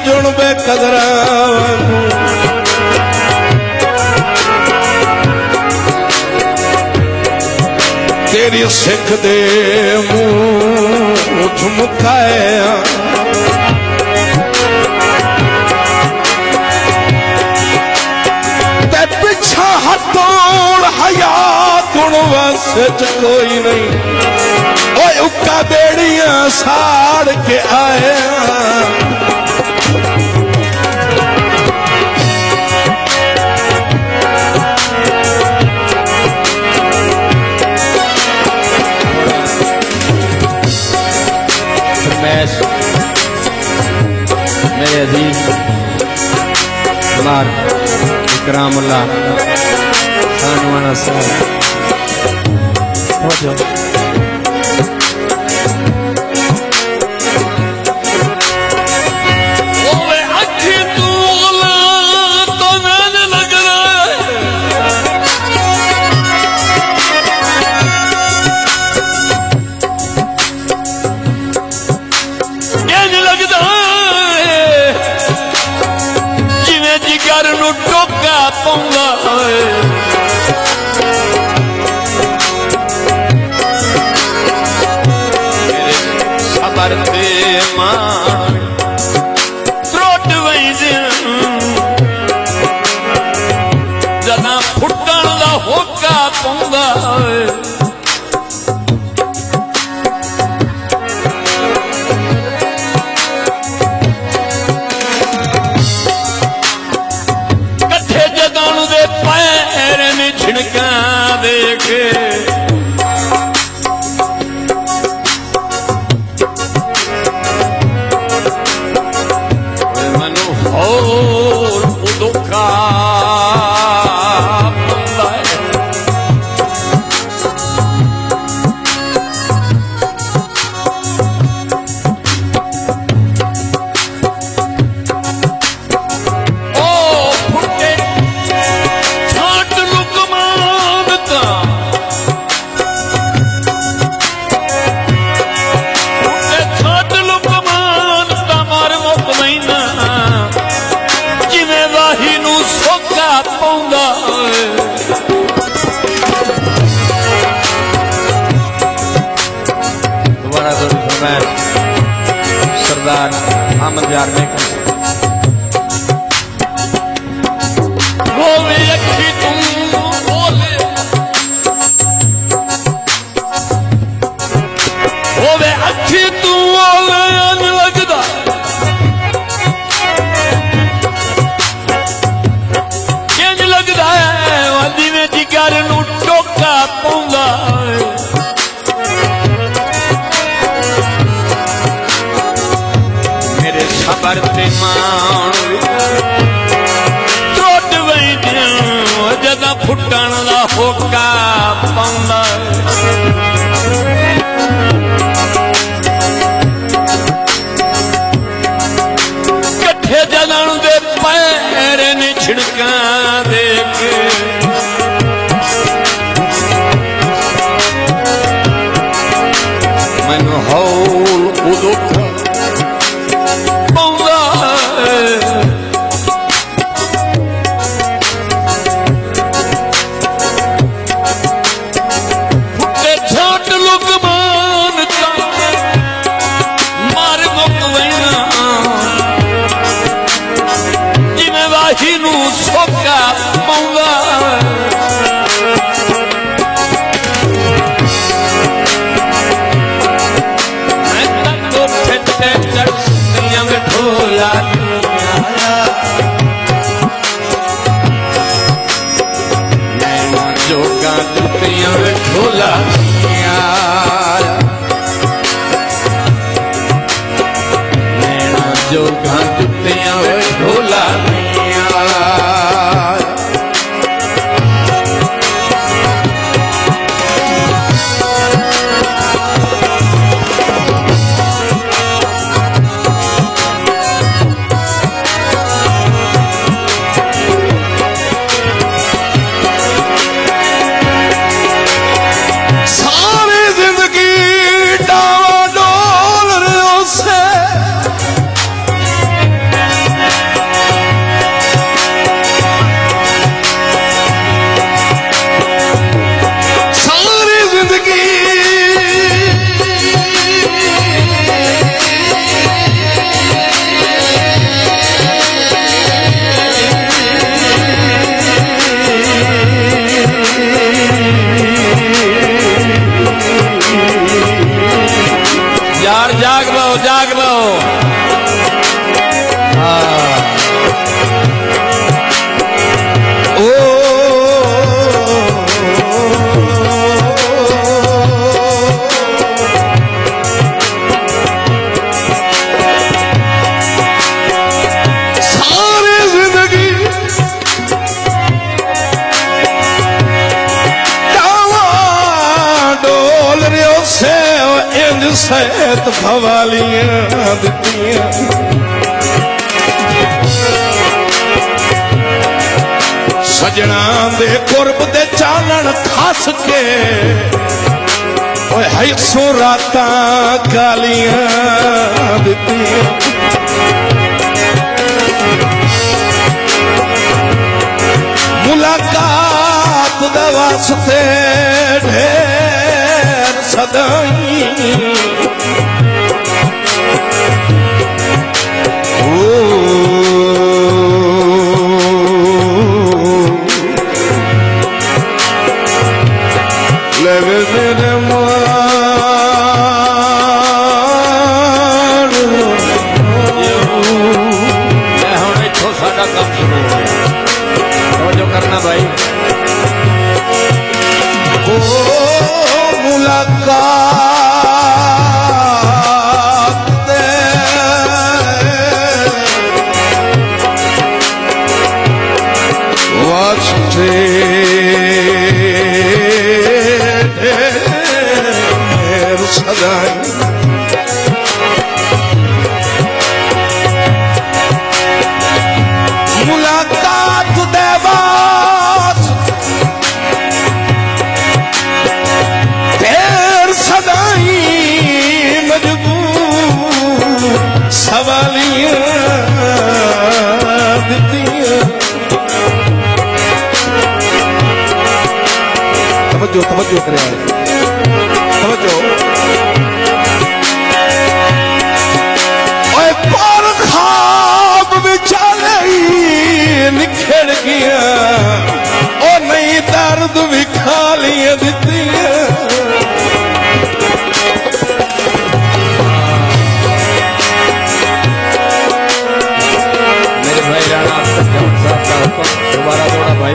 जुण बे कदरा तेरी सिख दे मुंह झुमकाया ते पिछा हथोड़ हया गुण वासे कोई नहीं ओए उक्का बेड़ियां साड़ के आया मेरे अजीज कुमार इकरामुल्लाह खानवाना साहब हो जाओ जना फुटन दा होका पौंदा कट्ठे जदानू दे पैर ने छिड़का देखे सरदार अहमद यार ने बोले अखी तुम बोले बोले अखी तू बोले लगदा इंज लगदा है वादी में जिगर नू टोका पौंदा परते मान त्रोट वैद्य जदा फुटन दा होका पौंदा कट्ठे जदन दे पैर ने छिड़का देके मैनू हौल उदो सोका पौंदा ढोला जोगा जुतियां ढोला जोगा जुतियां ढोला इंज सैत भवालियां दित्तियां सजना दे कुर्ब दे चानण खस के ओए है सो रातां कालियां दित्तियां मुलाकात दे वास्ते ढेर सदाई लगे मेरे हुण इत्थों साडा काम शुरू हो गया जो करना भाई ओ मुलाकात दे वास्ते ढेर सदाई मुलाकात दे सदाई मजबूर सवालियां दित्तियां तवज्जो तवज्जो करे तवज्जो ओए पर ख्वाब विचाले निखड़ गया ओ नहीं दर्द भी खालियां दित्तियां दोबारा थोड़ा भाई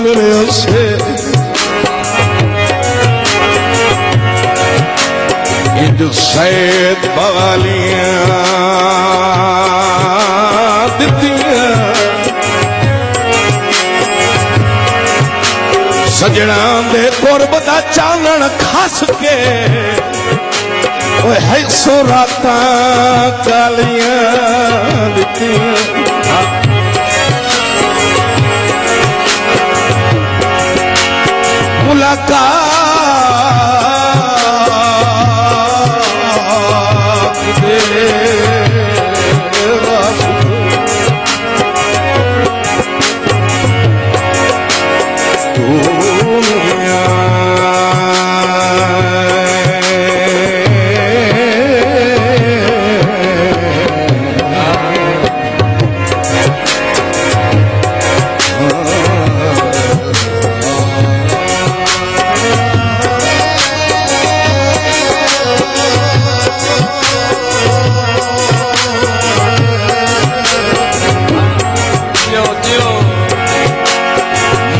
मेरे सैद भवालियां दित्तियां सजना दे कुर्ब दा चानण खस के ओए है सो रातां कालियां दित्तियां मुलाकात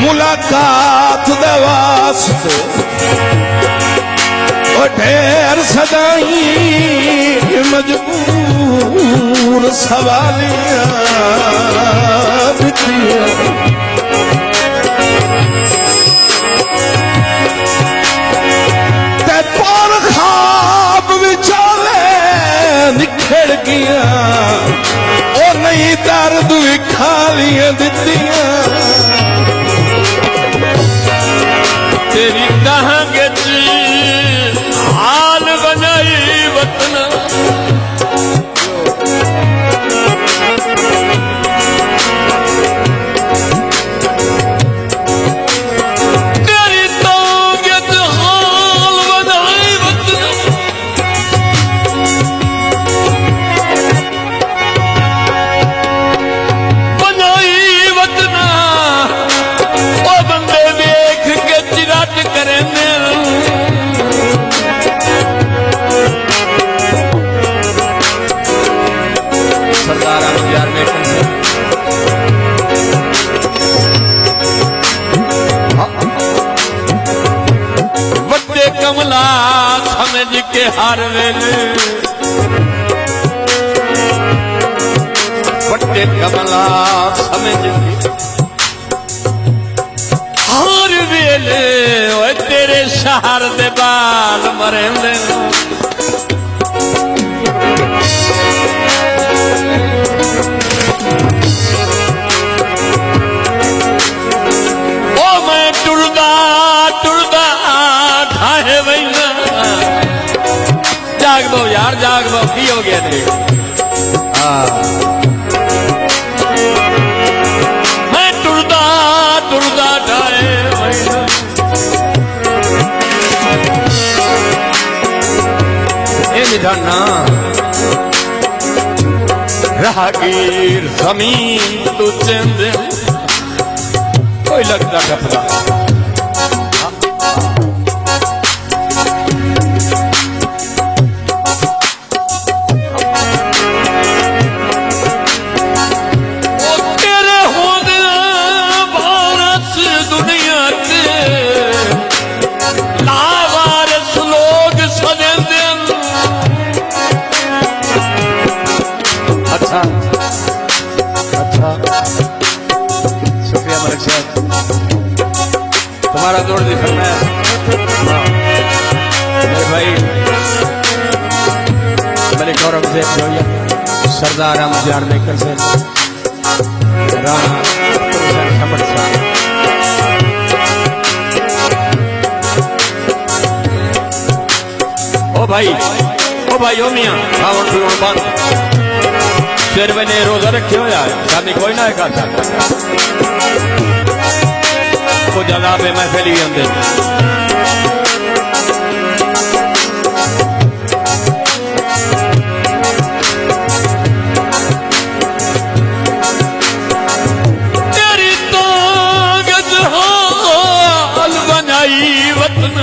मुलाकात दे वास्ते ओ ढेर सदाई मजबूर सवालियां दित्तियां ते पर निखड़ गया ओ नहीं दर्द दर्द भी खालियां दित्तियां तेरी कहांगे हाल बनाई वतन तेरी तांगे हाल बनाई वतन बनाई वतन ओ बंदे देख के चिराट करें सरदार यार बड़े कमला समझ के हर वेले बड़े कमला समझ के हर वेले ओए तेरे शहर दे बाल मरेंदे ओ मैं टुरदा टुरदा ठाहे वैना जाग दो यार जाग दो की हो गया तेरे मैं टुरदा टुरदा ठाहे वैना ये निधाना राहगीर जमीन तू चंद कोई लगता कपड़ा तेरे होने भारत दुनिया के लावारिस लोग सदेंदे अच्छा अच्छा शुक्रिया मलिक साहब तुम्हारा जोड़ दी फरमाया मेरे भाई मलिक औरंगजेब जोया सरदार अहमद यार मेकर से राणा समझ साहब ओ भाई ओ मियां खावन पीवन बंद फिर मैंने रोजा रखे हो यार शादी कोई ना करता को जगह पे मैं फैली अंदर तेरी ताकत हाल बनाई वतन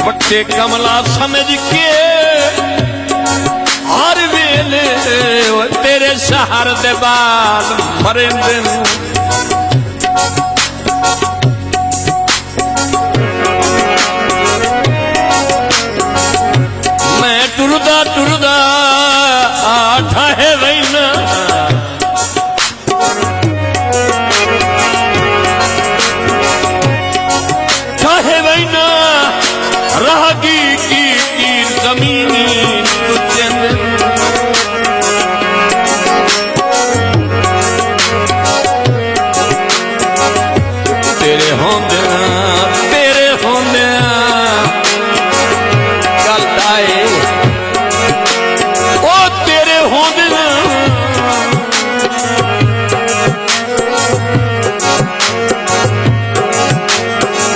बट्टे कमला समझ के हर वेले तेरे शहर दे बाल मरेंदे मैं टुरदा टुरदा ठाहे वैना ठाहे वैना रागी की तीर जमीनी तेरे होंदे कल आए ओ तेरे होंदे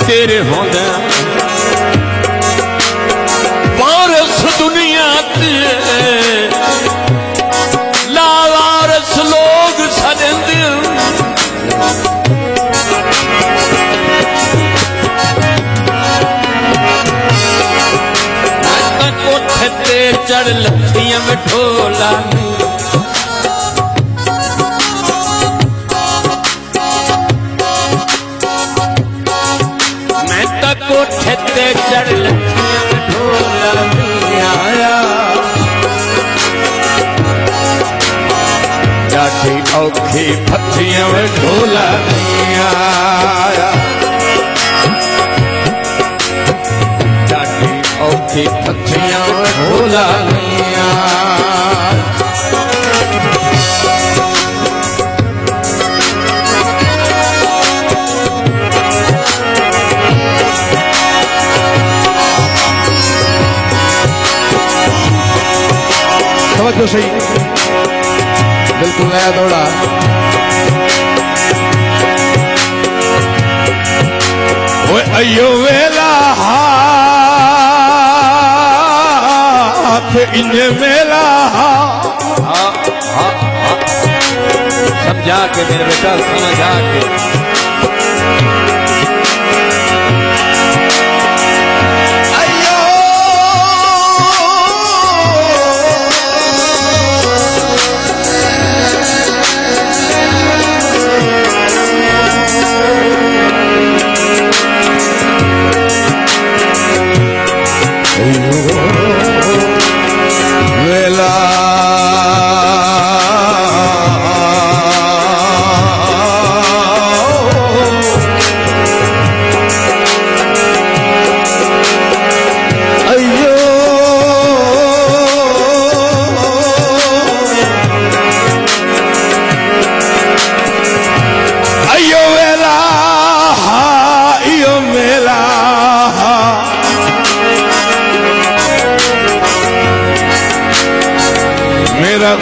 तेरे होंदे दुनिया लावारस लोग सदेंदे कोठे ते चढ़ लथियां में ढोला मैं तो कोठे ते चढ़ लथियां में ढोला ढोला नहीं आया जाठी औखी फथियां में ढोला नहीं आया जाठी औखी फथियां में ढोला नहीं आया समझो सही बिल्कुल नया दौड़ा वो अयो वेला हाथ इंजे मेला समझा के मेरे बेटा समझा के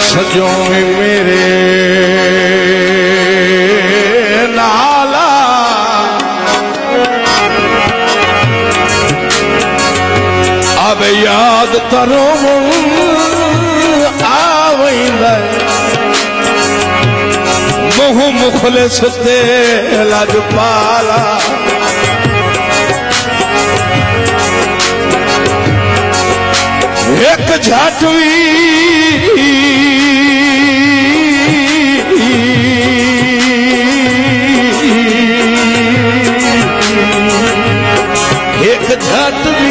सजो में मेरे नाला अब याद तरो आवेंद मुँह मुखलिस ते लजपाला एक झाटवी एक झाटवी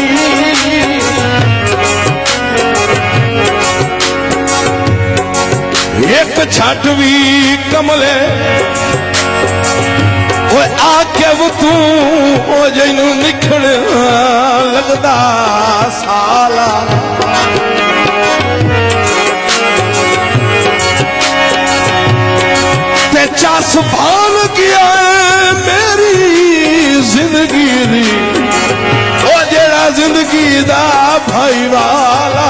एक झाटवी कमले वो आके वो तू ओ जैनू निखड़ लगदा साला ते चास भान किया मेरी जिंदगी दी ओ जेड़ा जिंदगी दा भाई वाला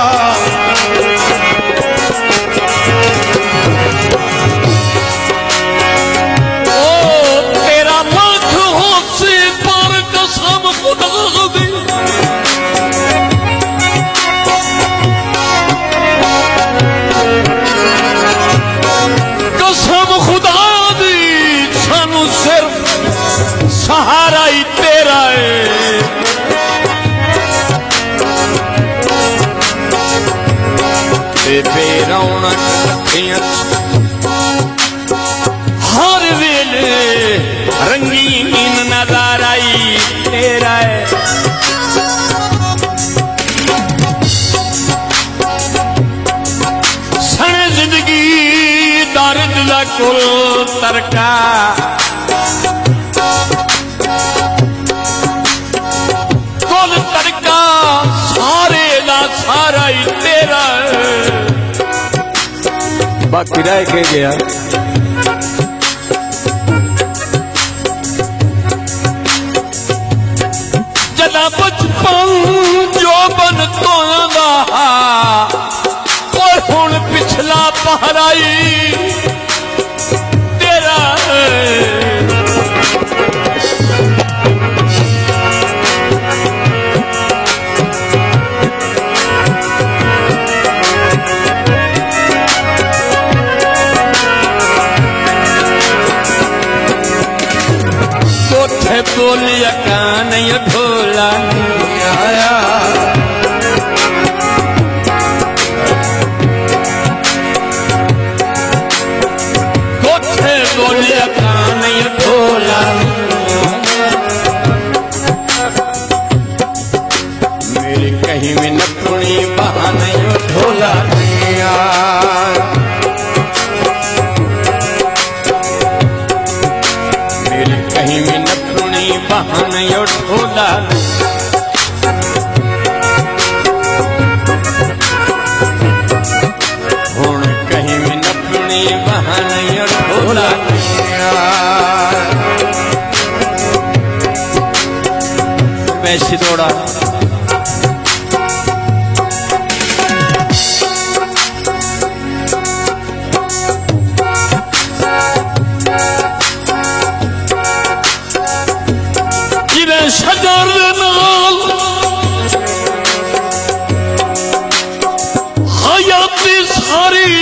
सहारा ही तेरा है बेबे रौनक हर वेले रंगीन नजारा ही तेरा है सन जिंदगी दर्द दा कुल तरका सारा ही तेरा बाकी रह के गया जदा बचपन जो बन तो और हुण पिछला पहराई तेरा बोलिया कान ढोला नहीं आया कोठे बोलिया कान ढोला मेरी कहीं में नथुनी बहाने ढोला दिया। मेरी कहीं में नथुनी बहाने ढोला हुण कहीं में नथुनी बहाने ढोला वैसी दौड़ा शजर नाल हयाती सारी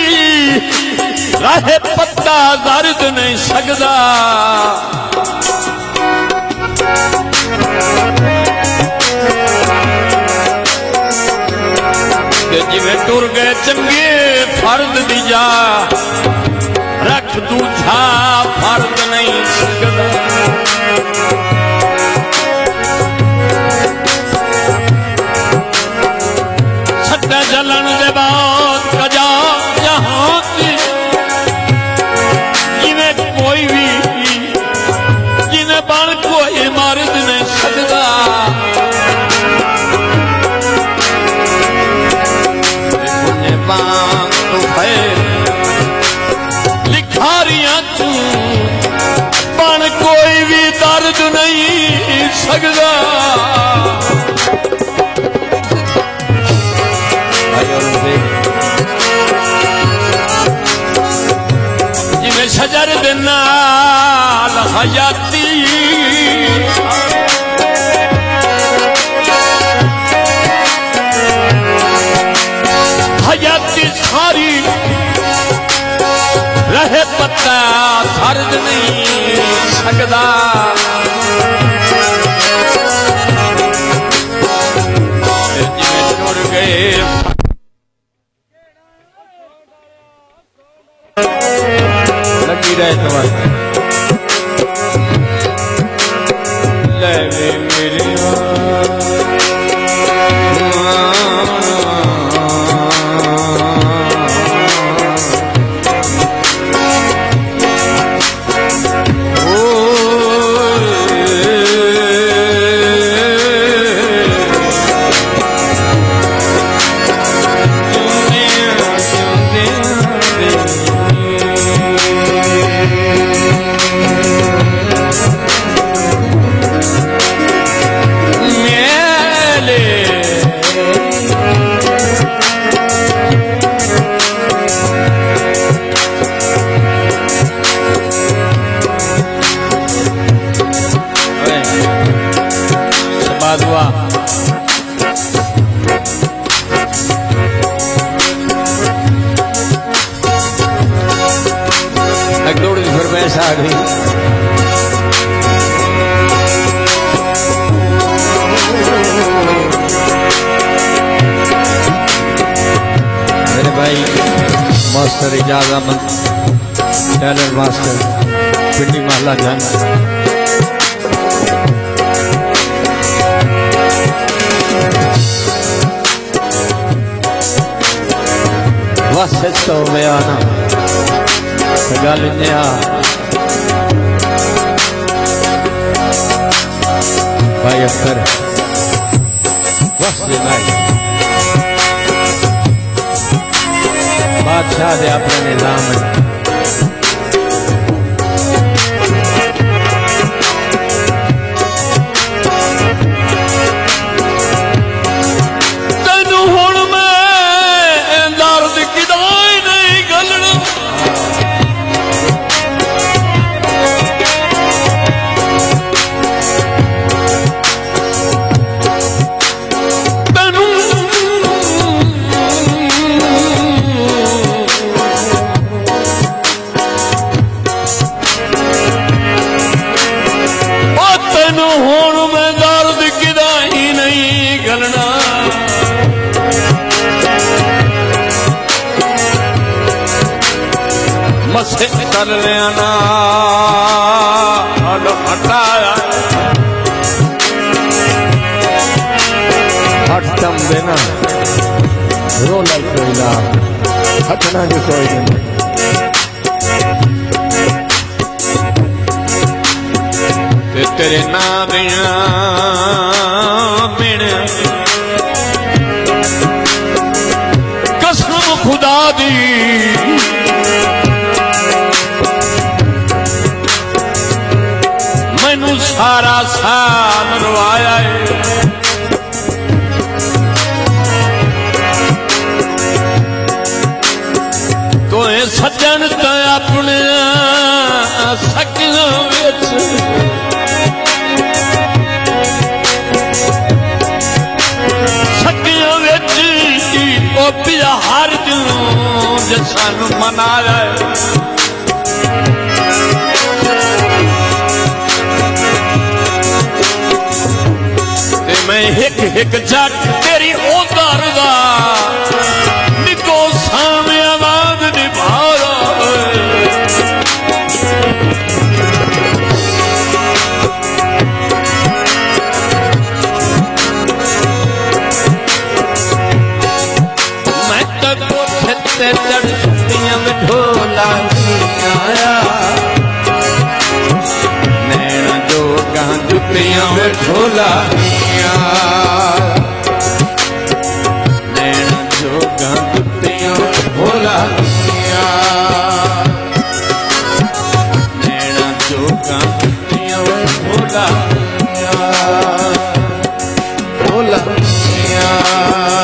रहे पत्ता दर्द नहीं सकदा। जिवें टुर गए चंगे फर्द दी जा रख दूजा फर्द नहीं सकदा। जलन दे बाद कजा जहां की जिन्हें कोई भी जिन्हें बन कोई मर्द नहीं सकदा। तो लिखारियां तू बन कोई भी दर्द नहीं सकदा। जिवें शजर दे नाल हयाती हयाती सारी रहे पत्ता दर्द नहीं सकदा। जिवें टुर गए लगी रहे तुम्हारे ले मेरे आ गई। मेरे भाई master Ijaz Ahmed talent master पिंडी महला जन बस तो बयाना गल इन्ने भाई अख्तर बस बादशाह दे अपने निजाम में मसे कर लेना हटाया हटम देना रोला कोयला हटना जो कोई नहीं तेरे नाम बिन कसम खुदा दी मैनू सारा साल रवाया है तो सज्जन तो अपने सकियां विच हर जो सानू मनाया ते मैं हिक हिक जट तेरी ओदार दा निको सामे आवाज निभाया ढोला आया नैना जोगा जुतियां में ढोला नैना जोगा जुतियां ढोला नैना जोगा जुतियां ढोला ढोला